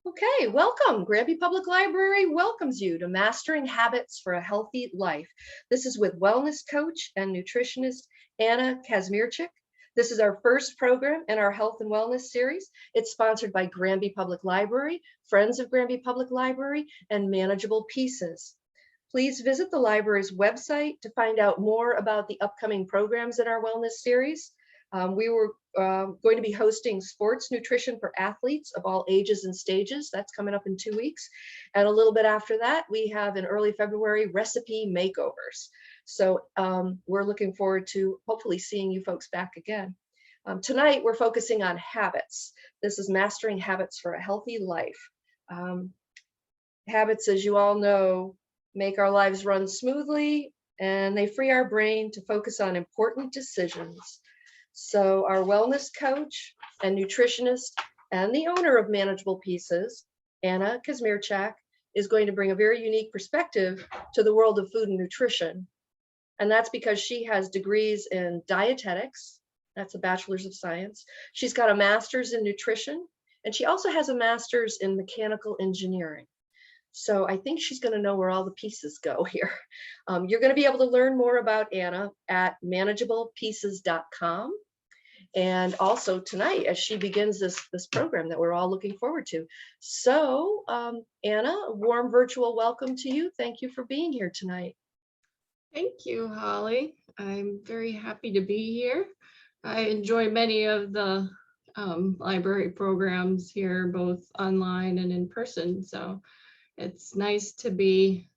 Okay, welcome. Granby Public Library welcomes you to Mastering Habits for a Healthy Life. This is with wellness coach and nutritionist Anna Kazmierczak. This is our first program in our health and wellness series. It's sponsored by Granby Public Library, Friends of Granby Public Library, and Manageable Pieces. Please visit the library's website to find out more about the upcoming programs in our wellness series. We were going to be hosting sports nutrition for athletes of all ages and stages. That's coming up in 2 weeks. And a little bit after that, we have in early February recipe makeovers. So we're looking forward to hopefully seeing you folks back again. Tonight, we're focusing on habits. This is Mastering Habits for a Healthy Life. Habits, as you all know, make our lives run smoothly, and they free our brain to focus on important decisions. So our wellness coach and nutritionist and the owner of Manageable Pieces, Anna Kazmierczak, is going to bring a very unique perspective to the world of food and nutrition. And that's because she has degrees in dietetics. That's a bachelor's of science. She's got a master's in nutrition, and she also has a master's in mechanical engineering. So I think she's going to know where all the pieces go here. You're going to be able to learn more about Anna at manageablepieces.com. And also tonight, as she begins this program that we're all looking forward to. So Anna, a warm virtual welcome to you. Thank you for being here tonight. Thank you, Holly. I'm very happy to be here. I enjoy many of the library programs here, both online and in person. So it's nice to be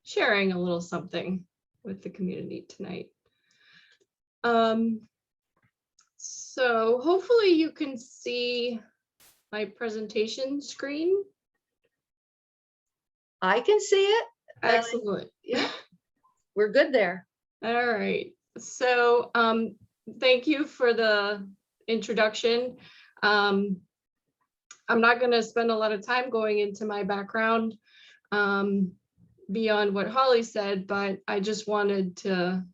sharing a little something with the community tonight. So hopefully you can see my presentation screen. I can see it. Excellent. Yeah, we're good there. All right. So thank you for the introduction. I'm not going to spend a lot of time going into my background beyond what Holly said, but I just wanted to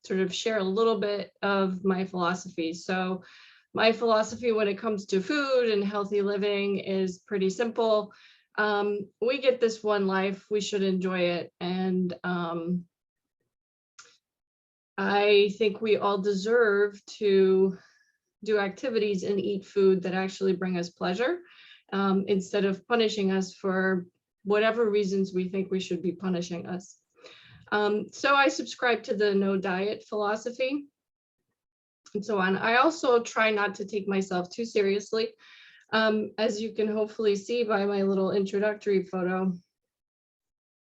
sort of share a little bit of my philosophy. So my philosophy when it comes to food and healthy living is pretty simple. We get this one life, we should enjoy it. And I think we all deserve to do activities and eat food that actually bring us pleasure instead of punishing us for whatever reasons we think we should be punishing us. So I subscribe to the no diet philosophy and so on. I also try not to take myself too seriously. As you can hopefully see by my little introductory photo,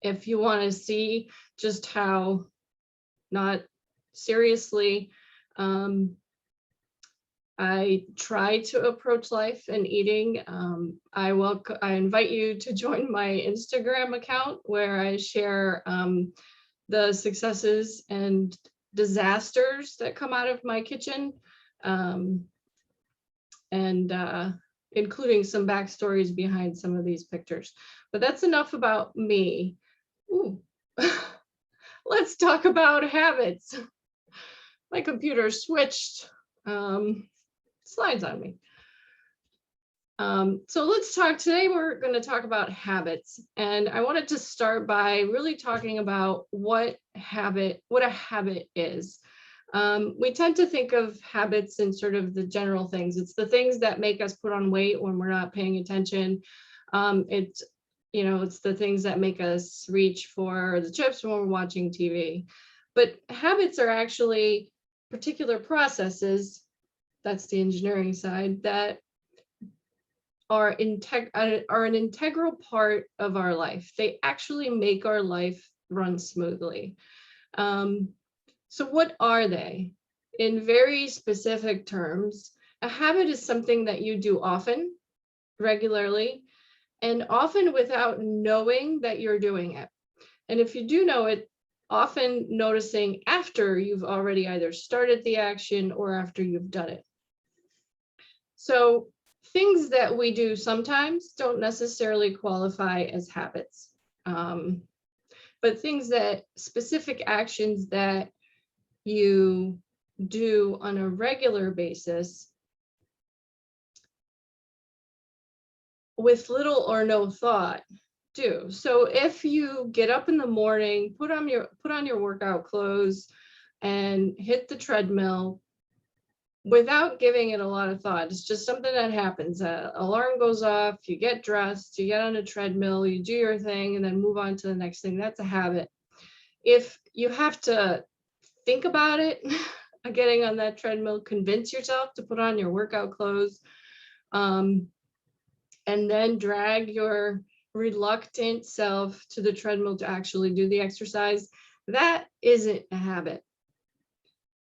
if you want to see just how not seriously I try to approach life and eating, I invite you to join my Instagram account where I share the successes and disasters that come out of my kitchen, and including some backstories behind some of these pictures. But that's enough about me. Ooh. Let's talk about habits. My computer switched slides on me. So let's talk today. We're going to talk about habits, and I wanted to start by really talking about what a habit is. We tend to think of habits in sort of the general things. It's the things that make us put on weight when we're not paying attention. It's the things that make us reach for the chips when we're watching TV. But habits are actually particular processes, that's the engineering side, that are an integral part of our life. They actually make our life run smoothly. So what are they? In very specific terms, a habit is something that you do often, regularly, and often without knowing that you're doing it. And if you do know it, often noticing after you've already either started the action or after you've done it. So things that we do sometimes don't necessarily qualify as habits, but specific actions that you do on a regular basis with little or no thought do. So if you get up in the morning, put on your workout clothes and hit the treadmill without giving it a lot of thought, it's just something that happens. Alarm goes off, you get dressed, you get on a treadmill, you do your thing, and then move on to the next thing. That's a habit. If you have to think about it, getting on that treadmill, convince yourself to put on your workout clothes, and then drag your reluctant self to the treadmill to actually do the exercise, that isn't a habit.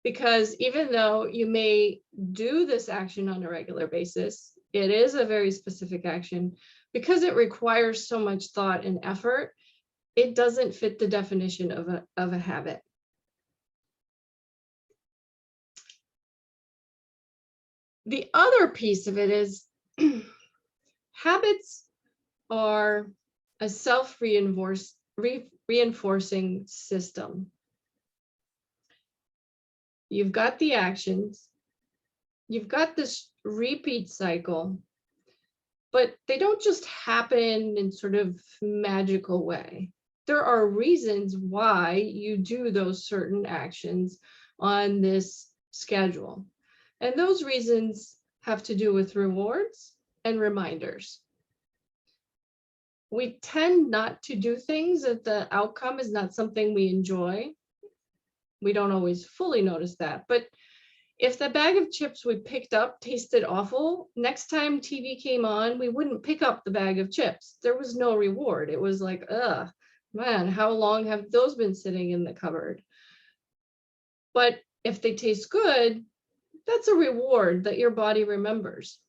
Because even though you may do this action on a regular basis, it is a very specific action. Because it requires so much thought and effort, it doesn't fit the definition of a habit. The other piece of it is habits are a self-reinforcing system. You've got the actions, you've got this repeat cycle, but they don't just happen in sort of magical way. There are reasons why you do those certain actions on this schedule. And those reasons have to do with rewards and reminders. We tend not to do things if the outcome is not something we enjoy. We don't always fully notice that, but if the bag of chips we picked up tasted awful, next time TV came on, we wouldn't pick up the bag of chips. There was no reward. It was like, ugh, man, how long have those been sitting in the cupboard? But if they taste good, that's a reward that your body remembers.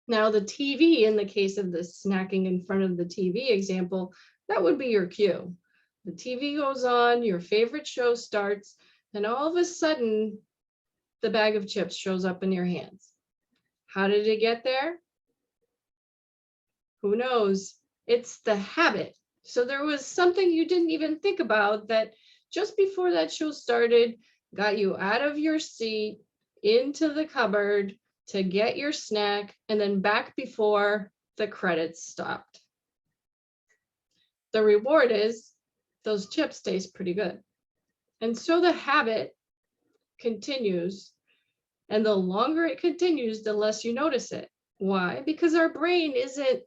Now, the TV, in the case of the snacking in front of the TV example, that would be your cue. The TV goes on, your favorite show starts, and all of a sudden, the bag of chips shows up in your hands. How did it get there? Who knows? It's the habit. So there was something you didn't even think about that just before that show started, got you out of your seat, into the cupboard to get your snack, and then back before the credits stopped. The reward is those chips taste pretty good. And so the habit continues, and the longer it continues, the less you notice it. Why? Because our brain isn't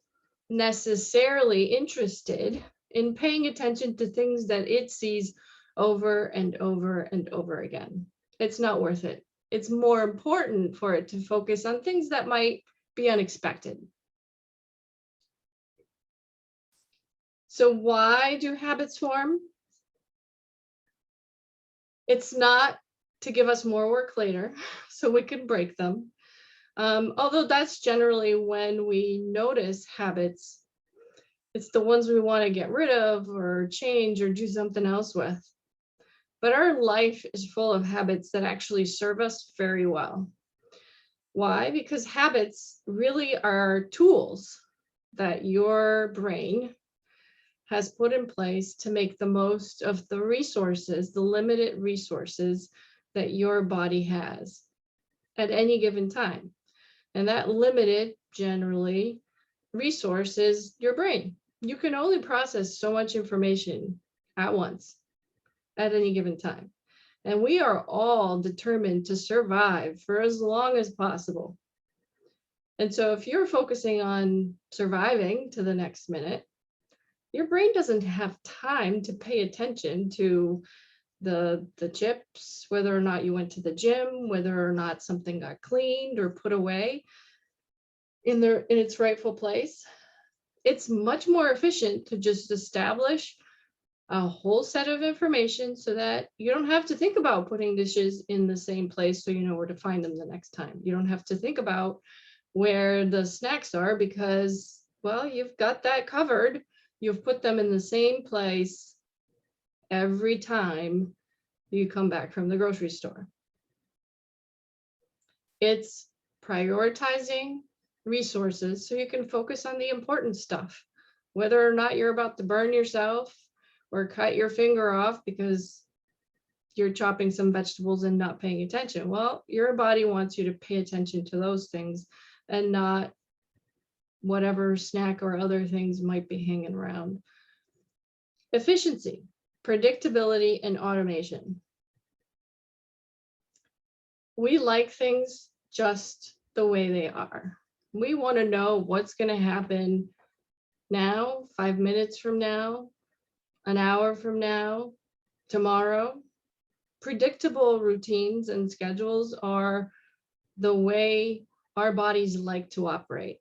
necessarily interested in paying attention to things that it sees over and over and over again. It's not worth it. It's more important for it to focus on things that might be unexpected. So why do habits form? It's not to give us more work later so we can break them. Although that's generally when we notice habits. It's the ones we want to get rid of or change or do something else with. But our life is full of habits that actually serve us very well. Why? Because habits really are tools that your brain has put in place to make the most of the resources, the limited resources that your body has at any given time. And that limited, generally, resource is your brain. You can only process so much information at once, at any given time. And we are all determined to survive for as long as possible. And so if you're focusing on surviving to the next minute, your brain doesn't have time to pay attention to the chips, whether or not you went to the gym, whether or not something got cleaned or put away in its rightful place. It's much more efficient to just establish a whole set of information so that you don't have to think about putting dishes in the same place so you know where to find them the next time. You don't have to think about where the snacks are because, well, you've got that covered. You've put them in the same place every time you come back from the grocery store. It's prioritizing resources so you can focus on the important stuff, whether or not you're about to burn yourself or cut your finger off because you're chopping some vegetables and not paying attention. Well, your body wants you to pay attention to those things and not whatever snack or other things might be hanging around. Efficiency, predictability, and automation. We like things just the way they are. We want to know what's going to happen now, 5 minutes from now, an hour from now, tomorrow. Predictable routines and schedules are the way our bodies like to operate.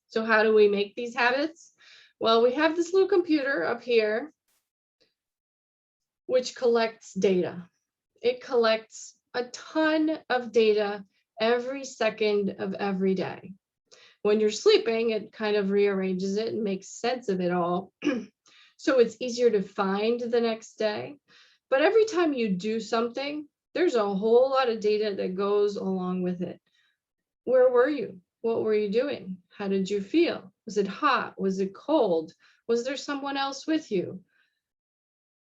So how do we make these habits? Well, we have this little computer up here, which collects data. It collects a ton of data every second of every day. When you're sleeping, it kind of rearranges it and makes sense of it all. So it's easier to find the next day. But every time you do something, there's a whole lot of data that goes along with it. Where were you? What were you doing? How did you feel? Was it hot? Was it cold? Was there someone else with you?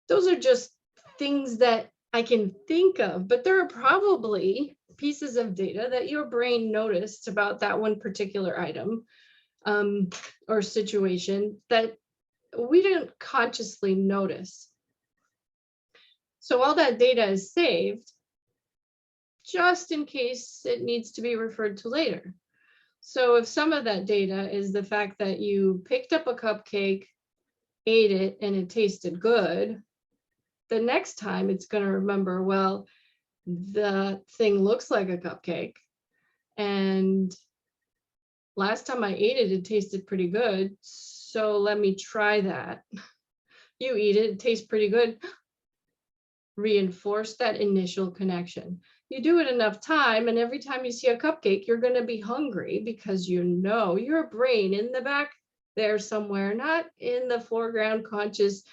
Those are just things that I can think of, but there are probably pieces of data that your brain noticed about that one particular item or situation that we didn't consciously notice. So all that data is saved just in case it needs to be referred to later. So if some of that data is the fact that you picked up a cupcake, ate it, and it tasted good, the next time it's going to remember, well, the thing looks like a cupcake. And last time I ate it, it tasted pretty good. So let me try that. You eat it, it tastes pretty good. Reinforce that initial connection. You do it enough time, and every time you see a cupcake, you're going to be hungry because you know your brain in the back there somewhere, not in the foreground conscious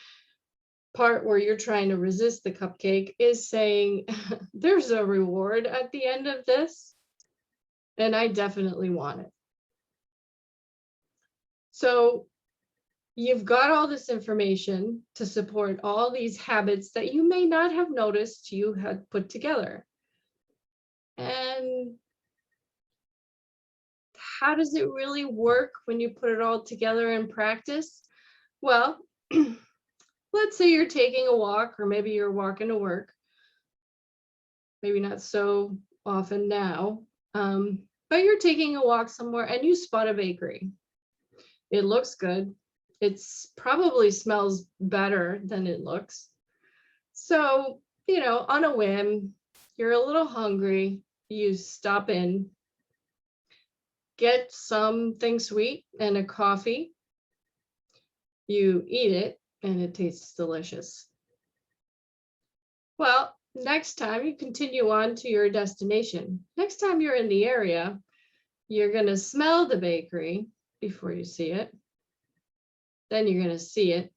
part where you're trying to resist the cupcake, is saying, there's a reward at the end of this, and I definitely want it. So you've got all this information to support all these habits that you may not have noticed you had put together. And how does it really work when you put it all together in practice? Well, let's say you're taking a walk, or maybe you're walking to work. Maybe not so often now, but you're taking a walk somewhere and you spot a bakery. It looks good. It probably smells better than it looks. So, on a whim, you're a little hungry, you stop in, get something sweet and a coffee. You eat it and it tastes delicious. Well, next time you continue on to your destination. Next time you're in the area, you're going to smell the bakery before you see it. Then you're going to see it.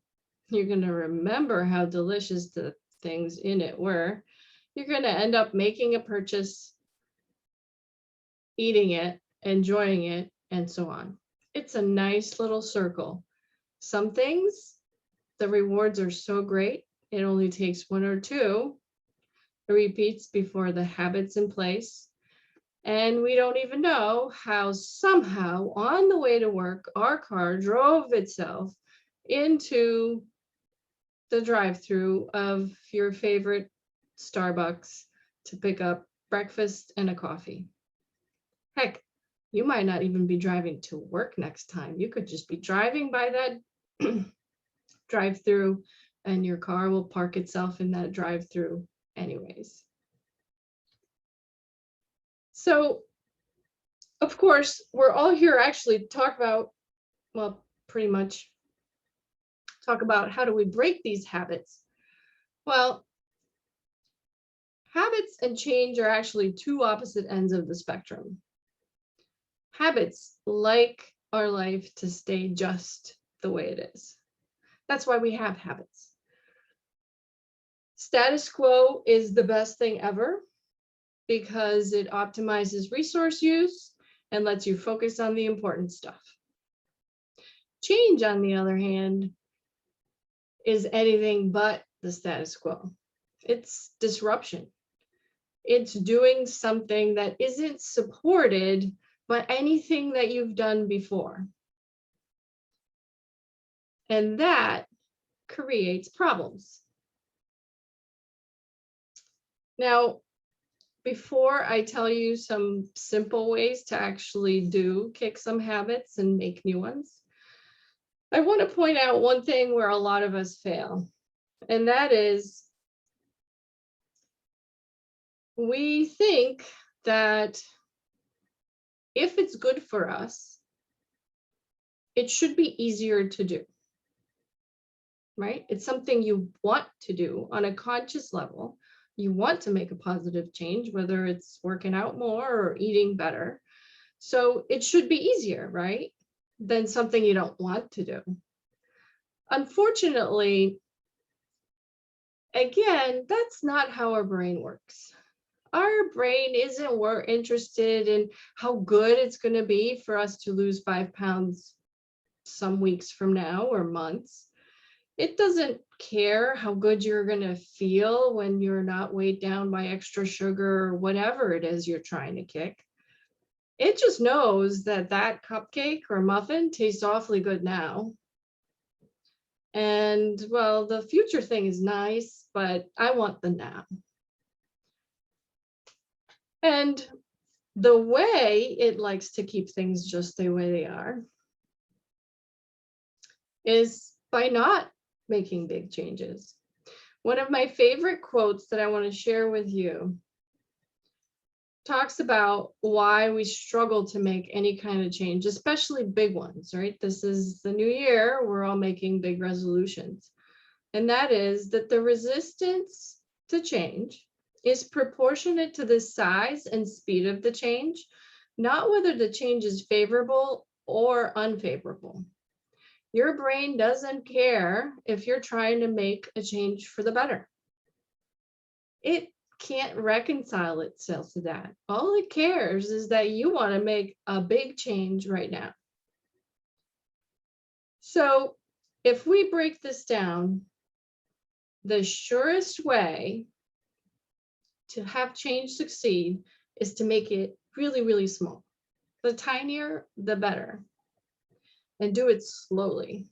You're going to remember how delicious the things in it were. You're going to end up making a purchase, eating it, enjoying it, and so on. It's a nice little circle. Some things, the rewards are so great, it only takes 1 or 2 repeats before the habit's in place. And we don't even know how somehow on the way to work, our car drove itself into the drive-through of your favorite Starbucks to pick up breakfast and a coffee. Heck, you might not even be driving to work next time. You could just be driving by that drive-through and your car will park itself in that drive-through anyways. So, of course, we're all here actually to talk about, well, pretty much talk about how do we break these habits. Well, habits and change are actually 2 opposite ends of the spectrum. Habits like our life to stay just the way it is. That's why we have habits. Status quo is the best thing ever because it optimizes resource use and lets you focus on the important stuff. Change, on the other hand, is anything but the status quo. It's disruption. It's doing something that isn't supported but anything that you've done before. And that creates problems. Now, before I tell you some simple ways to actually kick some habits and make new ones, I want to point out one thing where a lot of us fail, and that is we think that if it's good for us, it should be easier to do, right? It's something you want to do on a conscious level. You want to make a positive change, whether it's working out more or eating better. So it should be easier, right, than something you don't want to do. Unfortunately, again, that's not how our brain works. Our brain isn't interested in how good it's going to be for us to lose 5 pounds some weeks from now or months. It doesn't care how good you're going to feel when you're not weighed down by extra sugar or whatever it is you're trying to kick. It just knows that that cupcake or muffin tastes awfully good now. And well, the future thing is nice, but I want the now. And the way it likes to keep things just the way they are is by not making big changes. One of my favorite quotes that I want to share with you talks about why we struggle to make any kind of change, especially big ones, right? This is the new year, we're all making big resolutions. And that is that the resistance to change is proportionate to the size and speed of the change, not whether the change is favorable or unfavorable. Your brain doesn't care if you're trying to make a change for the better. It can't reconcile itself to that. All it cares is that you want to make a big change right now. So if we break this down, the surest way to have change succeed is to make it really, really small. The tinier, the better. And do it slowly.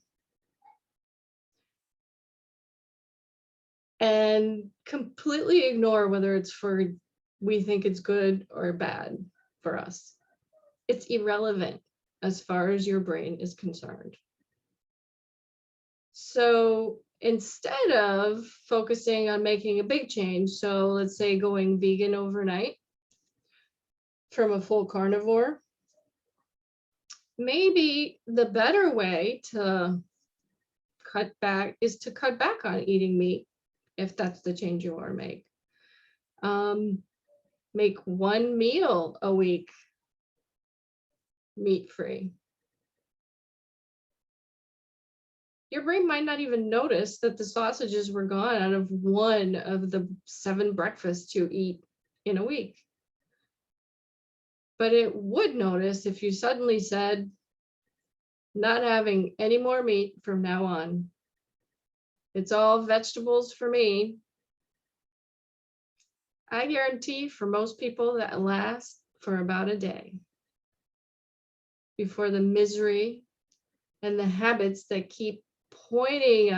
And completely ignore whether it's we think it's good or bad for us. It's irrelevant as far as your brain is concerned. So instead of focusing on making a big change, so let's say going vegan overnight from a full carnivore, maybe the better way to cut back is to cut back on eating meat, if that's the change you want to make. Make one meal a week meat-free. Your brain might not even notice that the sausages were gone out of one of the 7 breakfasts you eat in a week. But it would notice if you suddenly said, not having any more meat from now on. It's all vegetables for me. I guarantee for most people that lasts for about a day before the misery and the habits that keep pointing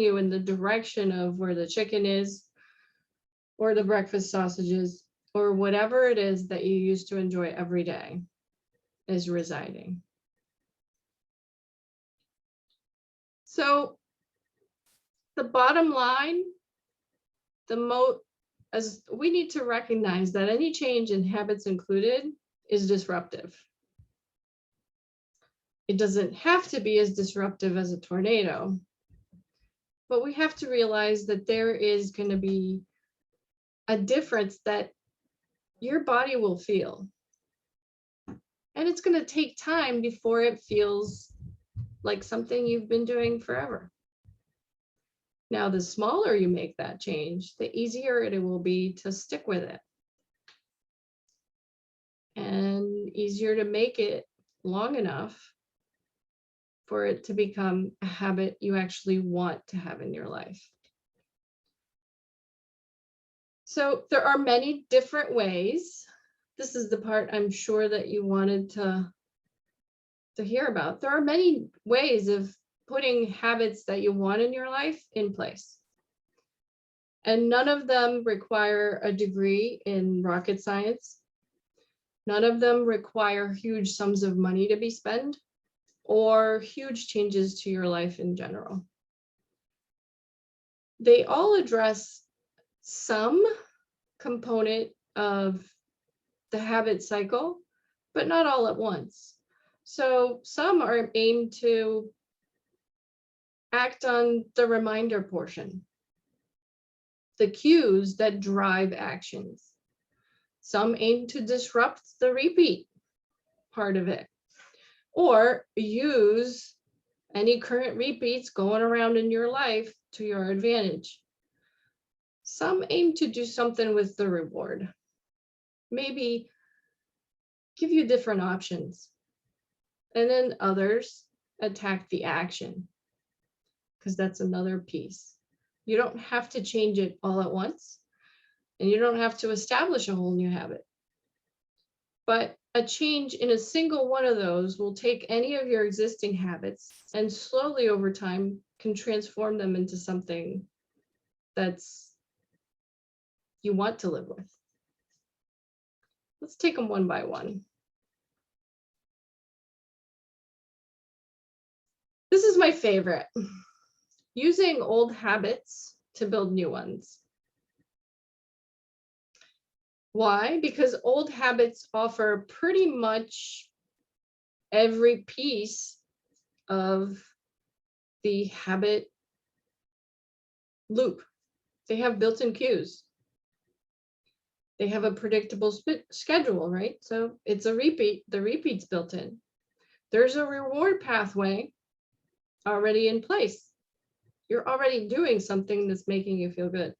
you in the direction of where the chicken is or the breakfast sausages or whatever it is that you used to enjoy every day is residing. So the bottom line, as we need to recognize that any change in habits included is disruptive. It doesn't have to be as disruptive as a tornado, but we have to realize that there is going to be a difference that your body will feel. And it's going to take time before it feels like something you've been doing forever. Now, the smaller you make that change, the easier it will be to stick with it. And easier to make it long enough for it to become a habit you actually want to have in your life. So there are many different ways this is the part I'm sure that you wanted to hear about. There are many ways of putting habits that you want in your life in place. And none of them require a degree in rocket science. None of them require huge sums of money to be spent or huge changes to your life in general. They all address some component of the habit cycle, but not all at once. So some are aimed to act on the reminder portion, the cues that drive actions. Some aim to disrupt the repeat part of it, or use any current repeats going around in your life to your advantage. Some aim to do something with the reward, maybe give you different options. And then others attack the action, because that's another piece. You don't have to change it all at once, and you don't have to establish a whole new habit. But a change in a single one of those will take any of your existing habits and slowly over time can transform them into something that's you want to live with. Let's take them one by one. This is my favorite. Using old habits to build new ones. Why? Because old habits offer pretty much every piece of the habit loop. They have built-in cues. They have a predictable schedule, right? So it's a repeat. The repeat's built in. There's a reward pathway already in place. You're already doing something that's making you feel good.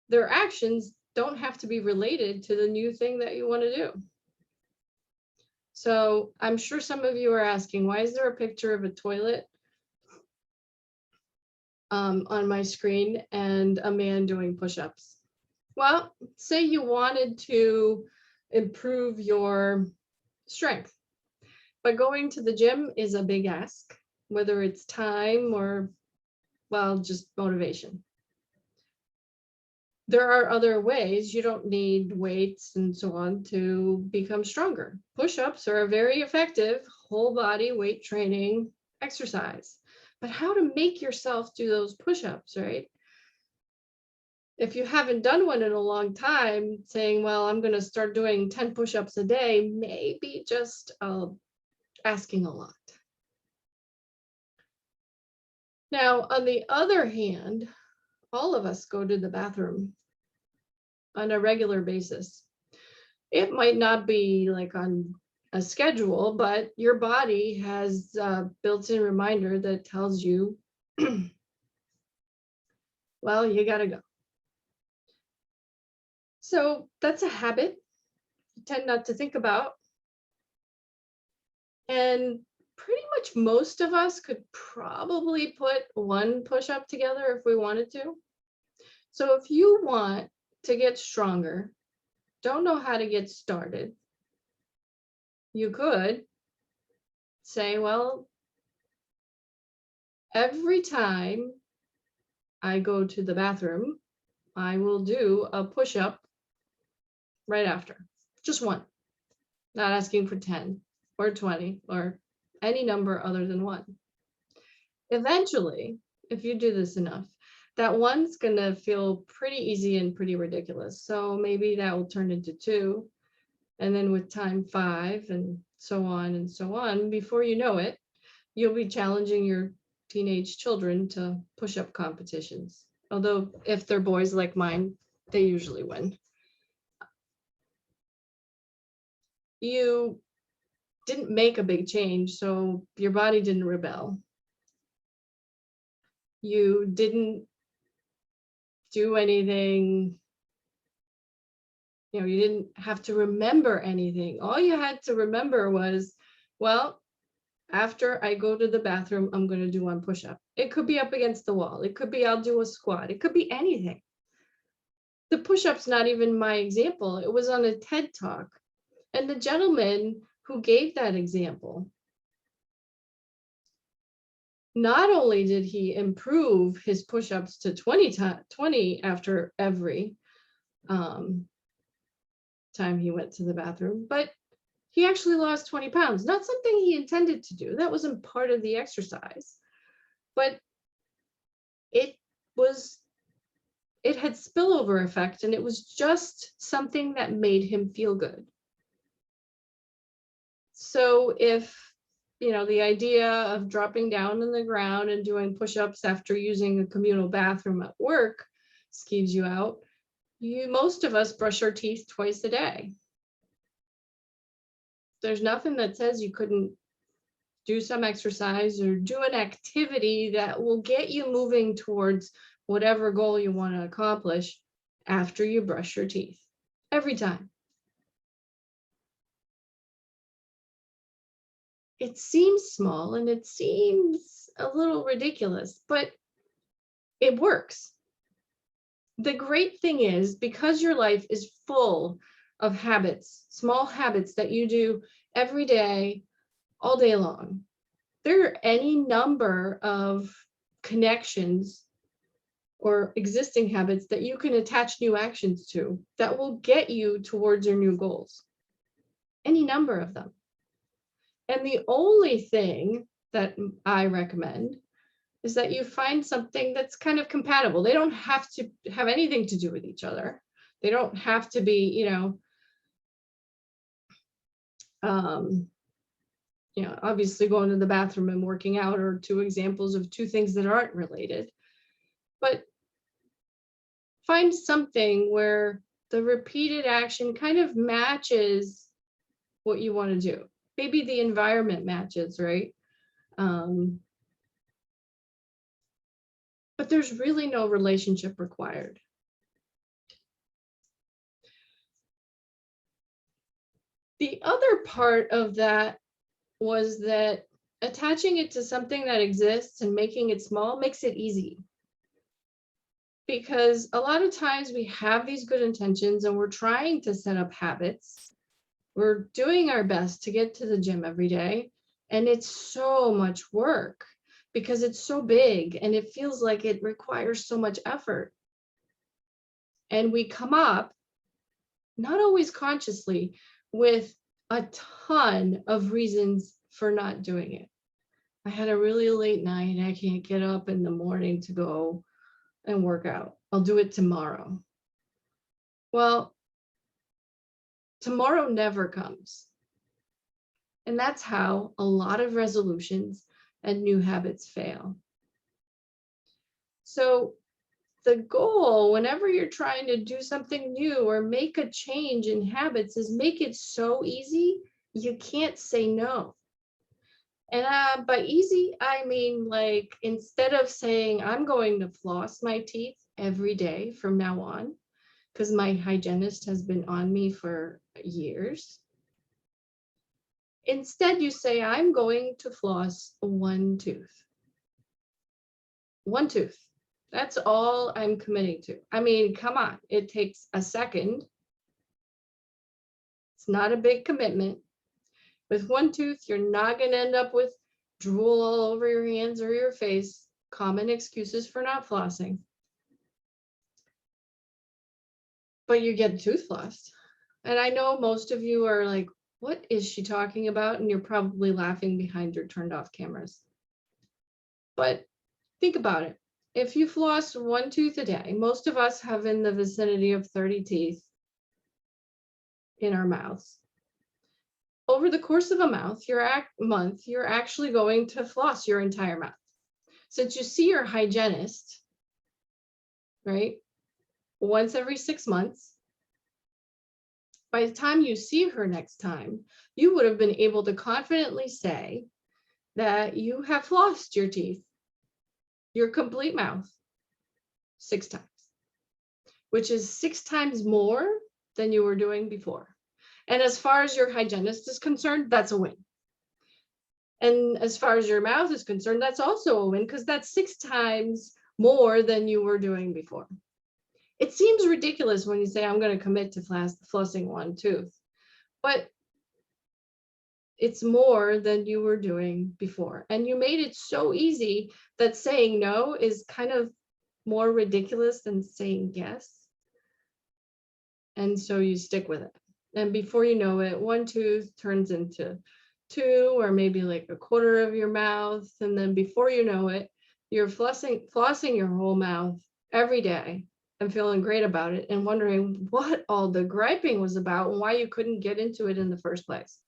Their actions don't have to be related to the new thing that you want to do. So I'm sure some of you are asking, why is there a picture of a toilet on my screen and a man doing push-ups? Well, say you wanted to improve your strength, but going to the gym is a big ask, whether it's time or, well, just motivation. There are other ways. You don't need weights and so on to become stronger. Push-ups are a very effective whole body weight training exercise. But how to make yourself do those push-ups, right? If you haven't done one in a long time, saying, well, I'm going to start doing 10 push-ups a day, maybe just asking a lot. Now, on the other hand, all of us go to the bathroom on a regular basis. It might not be like on a schedule, but your body has a built-in reminder that tells you, well, you got to go. So that's a habit you tend not to think about. And pretty much most of us could probably put one push-up together if we wanted to. So if you want to get stronger, don't know how to get started, you could say, well, every time I go to the bathroom, I will do a push-up right after, just one, not asking for 10 or 20 or any number other than one. Eventually, if you do this enough, that one's gonna feel pretty easy and pretty ridiculous. So maybe that will turn into 2, and then with time 5, and so on and so on. Before you know it, you'll be challenging your teenage children to push-up competitions. Although if they're boys like mine, they usually win. You didn't make a big change, so your body didn't rebel. You didn't do anything, you didn't have to remember anything. All you had to remember was, well, after I go to the bathroom, I'm going to do one push-up. It could be up against the wall. It could be I'll do a squat. It could be anything. the push-up's not even my example. It was on a TED Talk. And the gentleman who gave that example, not only did he improve his push-ups to 20 after every time he went to the bathroom, but he actually lost 20 pounds. Not something he intended to do. That wasn't part of the exercise, but it had spillover effect, and it was just something that made him feel good. So if, the idea of dropping down on the ground and doing push-ups after using a communal bathroom at work skeeves you out, most of us brush our teeth twice a day. There's nothing that says you couldn't do some exercise or do an activity that will get you moving towards whatever goal you want to accomplish after you brush your teeth every time. It seems small and it seems a little ridiculous, but it works. The great thing is, because your life is full of habits, small habits that you do every day, all day long, there are any number of connections or existing habits that you can attach new actions to that will get you towards your new goals. Any number of them. And the only thing that I recommend is that you find something that's kind of compatible. They don't have to have anything to do with each other. They don't have to be, obviously going to the bathroom and working out are two examples of two things that aren't related. But find something where the repeated action kind of matches what you want to do. Maybe the environment matches, right? But there's really no relationship required. The other part of that was that attaching it to something that exists and making it small makes it easy. Because a lot of times we have these good intentions and we're trying to set up habits. We're doing our best to get to the gym every day, and it's so much work because it's so big and it feels like it requires so much effort. And we come up, not always consciously, with a ton of reasons for not doing it. I had a really late night. I can't get up in the morning to go and work out. I'll do it tomorrow. Well, tomorrow never comes. And that's how a lot of resolutions and new habits fail. So the goal, whenever you're trying to do something new or make a change in habits, is make it so easy you can't say no. And by easy, I mean, like, instead of saying I'm going to floss my teeth every day from now on, because my hygienist has been on me for years, instead you say I'm going to floss one tooth. One tooth. That's all I'm committing to. I mean, come on, it takes a second. It's not a big commitment. With one tooth, you're not going to end up with drool all over your hands or your face. Common excuses for not flossing. But you get tooth flossed. And I know most of you are like, what is she talking about? And you're probably laughing behind your turned off cameras. But think about it. If you floss one tooth a day, most of us have in the vicinity of 30 teeth in our mouths. Over the course of a month, you're actually going to floss your entire mouth. Since you see your hygienist, right, once every 6 months, by the time you see her next time, you would have been able to confidently say that you have flossed your teeth, your complete mouth, 6 times, which is 6 times more than you were doing before. And as far as your hygienist is concerned, that's a win. And as far as your mouth is concerned, that's also a win, because that's 6 times more than you were doing before. It seems ridiculous when you say, I'm going to commit to flossing one tooth, but it's more than you were doing before. And you made it so easy that saying no is kind of more ridiculous than saying yes. And so you stick with it. And before you know it, one tooth turns into two, or maybe like a quarter of your mouth. And then before you know it, you're flossing your whole mouth every day and feeling great about it and wondering what all the griping was about and why you couldn't get into it in the first place.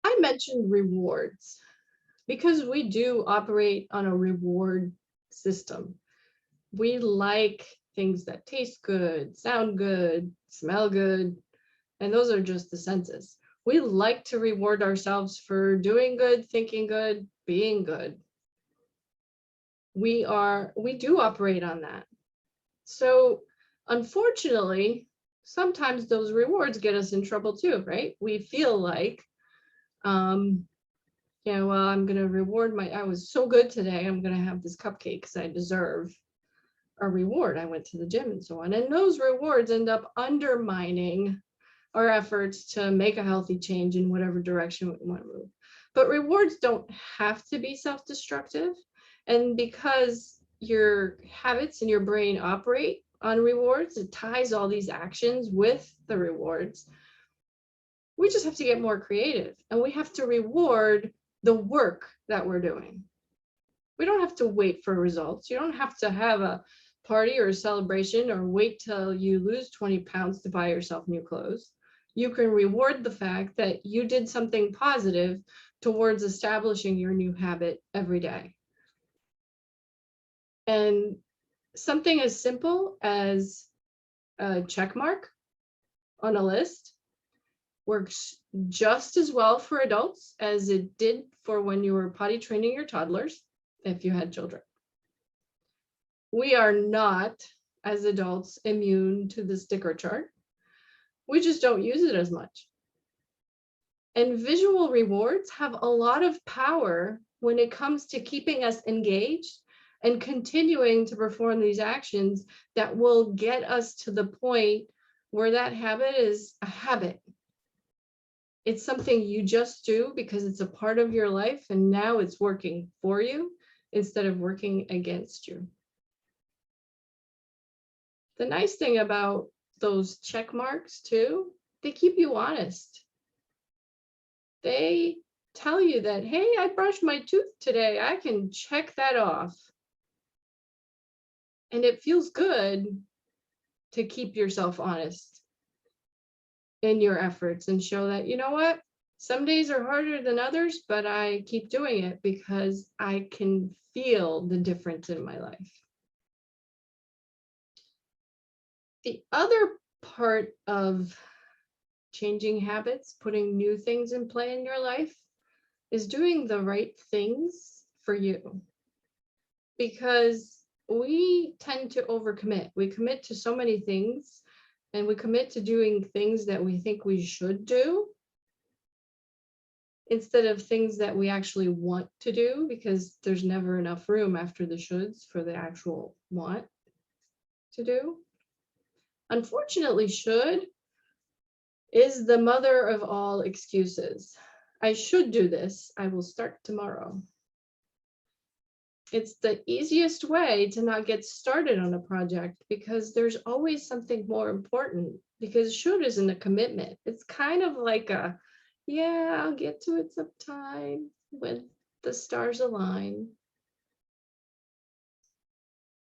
I mentioned rewards because we do operate on a reward system. We like things that taste good, sound good, smell good, and those are just the senses. We like to reward ourselves for doing good, thinking good, being good. We do operate on that. So unfortunately, sometimes those rewards get us in trouble too, right? We feel like, yeah, well, I'm going to reward I was so good today. I'm going to have this cupcake because I deserve a reward. I went to the gym and so on. And those rewards end up undermining our efforts to make a healthy change in whatever direction we want to move. But rewards don't have to be self-destructive. And because your habits and your brain operate on rewards, it ties all these actions with the rewards. We just have to get more creative, and we have to reward the work that we're doing. We don't have to wait for results. You don't have to have a party or a celebration or wait till you lose 20 pounds to buy yourself new clothes. You can reward the fact that you did something positive towards establishing your new habit every day. And something as simple as a check mark on a list works just as well for adults as it did for when you were potty training your toddlers, if you had children. We are not, as adults, immune to the sticker chart. We just don't use it as much. And visual rewards have a lot of power when it comes to keeping us engaged and continuing to perform these actions that will get us to the point where that habit is a habit. It's something you just do because it's a part of your life, and now it's working for you instead of working against you. The nice thing about those check marks too, they keep you honest. They tell you that, hey, I brushed my tooth today. I can check that off. And it feels good to keep yourself honest in your efforts and show that, you know what, some days are harder than others, but I keep doing it because I can feel the difference in my life. The other part of changing habits, putting new things in play in your life, is doing the right things for you. Because we tend to overcommit. We commit to so many things, and we commit to doing things that we think we should do instead of things that we actually want to do, because there's never enough room after the shoulds for the actual want to do. Unfortunately, should is the mother of all excuses. I should do this. I will start tomorrow. It's the easiest way to not get started on a project because there's always something more important, because should isn't a commitment. It's kind of like a, yeah, I'll get to it sometime when the stars align.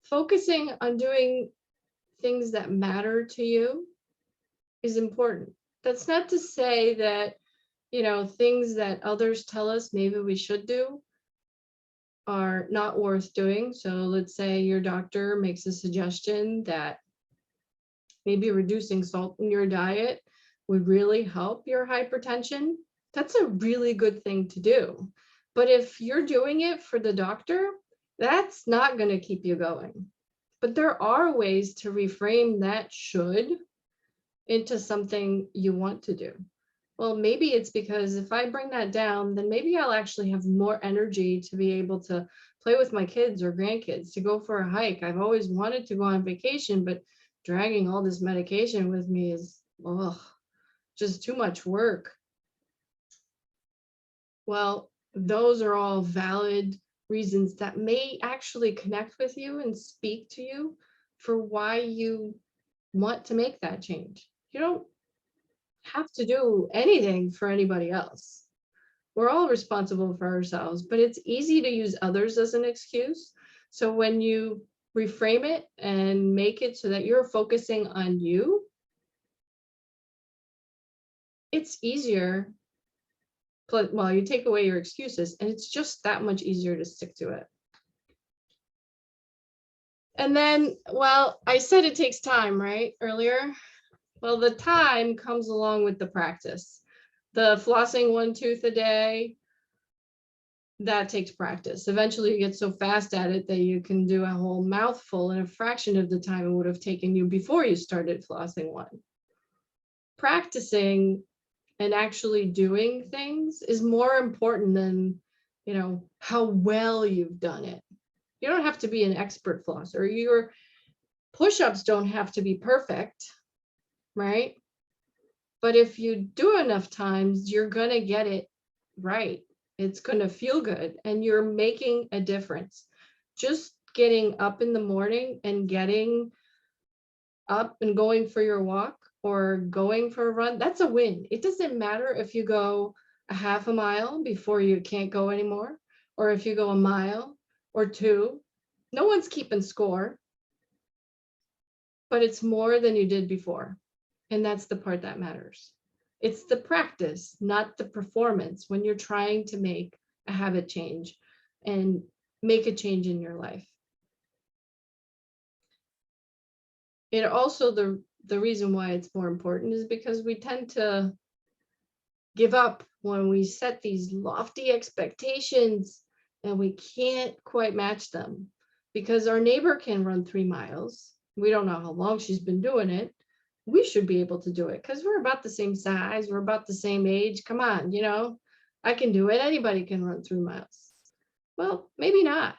Focusing on doing things that matter to you is important. That's not to say that, you know, things that others tell us maybe we should do are not worth doing. So let's say your doctor makes a suggestion that maybe reducing salt in your diet would really help your hypertension. That's a really good thing to do. But if you're doing it for the doctor, that's not going to keep you going. But there are ways to reframe that should into something you want to do. Well, maybe it's because if I bring that down, then maybe I'll actually have more energy to be able to play with my kids or grandkids, to go for a hike. I've always wanted to go on vacation, but dragging all this medication with me is, just too much work. Well, those are all valid reasons that may actually connect with you and speak to you for why you want to make that change. You don't have to do anything for anybody else. We're all responsible for ourselves, but it's easy to use others as an excuse. So when you reframe it and make it so that you're focusing on you, it's easier. Well, you take away your excuses and it's just that much easier to stick to it. And then, well, I said it takes time, right? Earlier. Well, the time comes along with the practice. The flossing 1 tooth a day, that takes practice. Eventually you get so fast at it that you can do a whole mouthful in a fraction of the time it would have taken you before you started flossing one. Practicing and actually doing things is more important than, how well you've done it. You don't have to be an expert flosser. Your push-ups don't have to be perfect, right? But if you do enough times, you're going to get it right. It's going to feel good and you're making a difference. Just getting up in the morning and getting up and going for your walk or going for a run, that's a win. It doesn't matter if you go a half a mile before you can't go anymore, or if you go a mile or 2. No one's keeping score, but it's more than you did before. And that's the part that matters. It's the practice, not the performance, when you're trying to make a habit change and make a change in your life. It also, the reason why it's more important is because we tend to give up when we set these lofty expectations and we can't quite match them, because our neighbor can run 3 miles. We don't know how long she's been doing it. We should be able to do it because we're about the same size. We're about the same age. Come on, I can do it. Anybody can run 3 miles. Well, maybe not.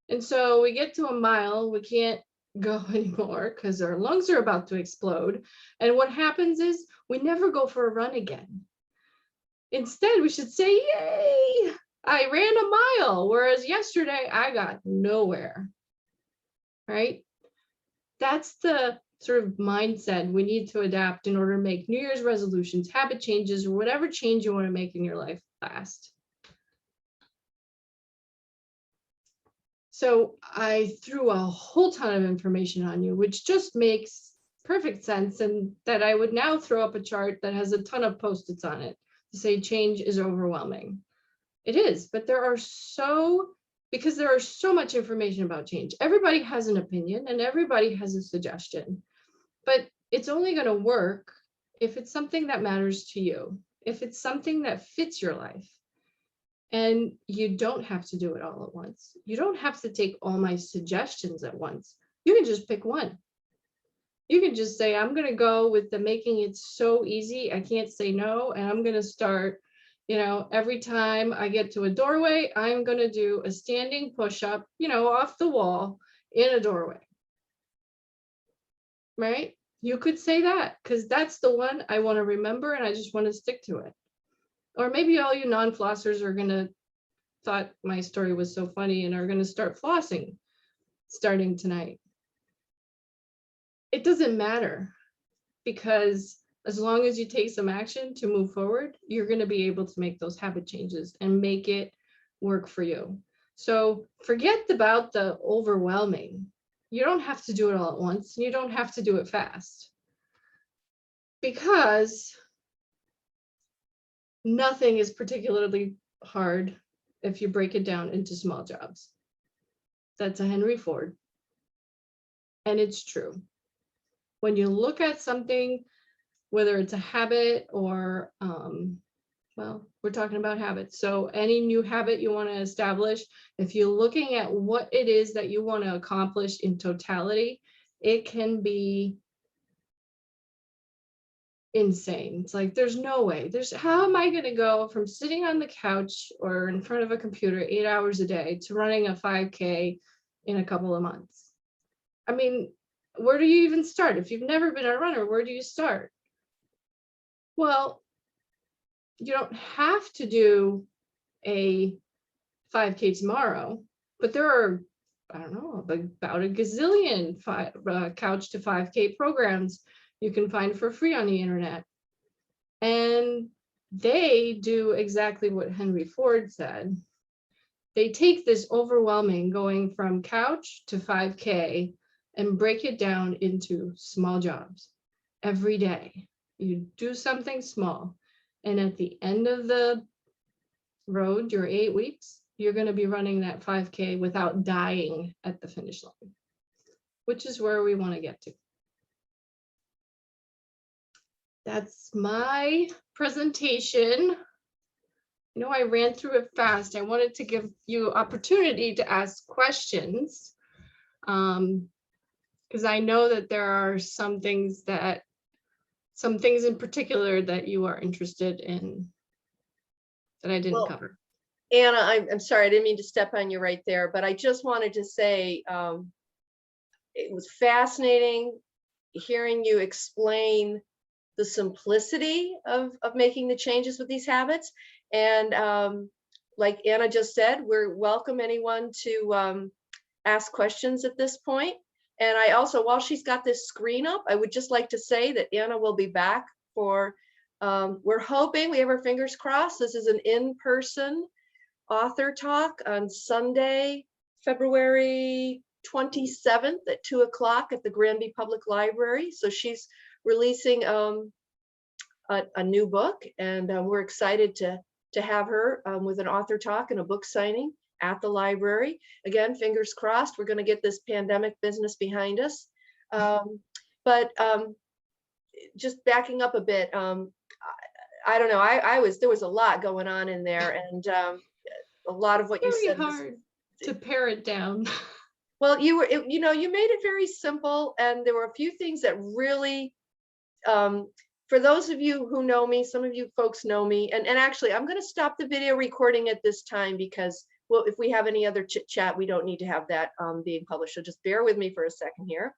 And so we get to a mile, we can't go anymore because our lungs are about to explode. And what happens is we never go for a run again. Instead, we should say, yay, I ran a mile, whereas yesterday I got nowhere, right? That's the sort of mindset we need to adapt in order to make New Year's resolutions, habit changes, or whatever change you want to make in your life last. So I threw a whole ton of information on you, which just makes perfect sense, and that I would now throw up a chart that has a ton of Post-its on it to say change is overwhelming. It is, but because there are so much information about change. Everybody has an opinion and everybody has a suggestion, but it's only going to work if it's something that matters to you, if it's something that fits your life. And you don't have to do it all at once. You don't have to take all my suggestions at once. You can just pick one. You can just say, I'm going to go with the making it so easy, I can't say no. And I'm going to start, every time I get to a doorway, I'm going to do a standing push-up, off the wall in a doorway. Right? You could say that because that's the one I want to remember and I just want to stick to it. Or maybe all you non-flossers are going to thought my story was so funny and are going to start flossing starting tonight. It doesn't matter, because as long as you take some action to move forward, you're going to be able to make those habit changes and make it work for you. So forget about the overwhelming. You don't have to do it all at once. You don't have to do it fast, because nothing is particularly hard if you break it down into small jobs. That's a Henry Ford. And it's true. When you look at something, whether it's a habit or, well, we're talking about habits. So any new habit you want to establish, if you're looking at what it is that you want to accomplish in totality, it can be insane. It's like, there's no way. How am I going to go from sitting on the couch or in front of a computer 8 hours a day to running a 5K in a couple of months? I mean, where do you even start? If you've never been a runner, where do you start? Well, you don't have to do a 5K tomorrow, but there are, I don't know, about a gazillion couch to 5K programs you can find for free on the internet. And they do exactly what Henry Ford said. They take this overwhelming going from couch to 5K and break it down into small jobs. Every day, you do something small. And at the end of the road, your 8 weeks, you're going to be running that 5K without dying at the finish line, which is where we want to get to. That's my presentation. You know, I ran through it fast. I wanted to give you opportunity to ask questions, because I know that there are some things in particular that you are interested in that I didn't cover. Anna, I'm sorry, I didn't mean to step on you right there, but I just wanted to say it was fascinating hearing you explain the simplicity of making the changes with these habits. And like Anna just said, we're welcome anyone to ask questions at this point. And I also, while she's got this screen up, I would just like to say that Anna will be back for, we're hoping, we have our fingers crossed, this is an in-person author talk on Sunday, February 27th at 2 o'clock at the Granby Public Library. So she's releasing a new book, and we're excited to have her with an author talk and a book signing at the library. Again, fingers crossed, we're going to get this pandemic business behind us. But just backing up a bit, I don't know, there was a lot going on in there, and a lot of what you said was hard to pare it down. Well, you made it very simple, and there were a few things that really, for those of you who know me, some of you folks know me, and actually I'm going to stop the video recording at this time because, well, if we have any other chit chat, we don't need to have that being published. So just bear with me for a second here.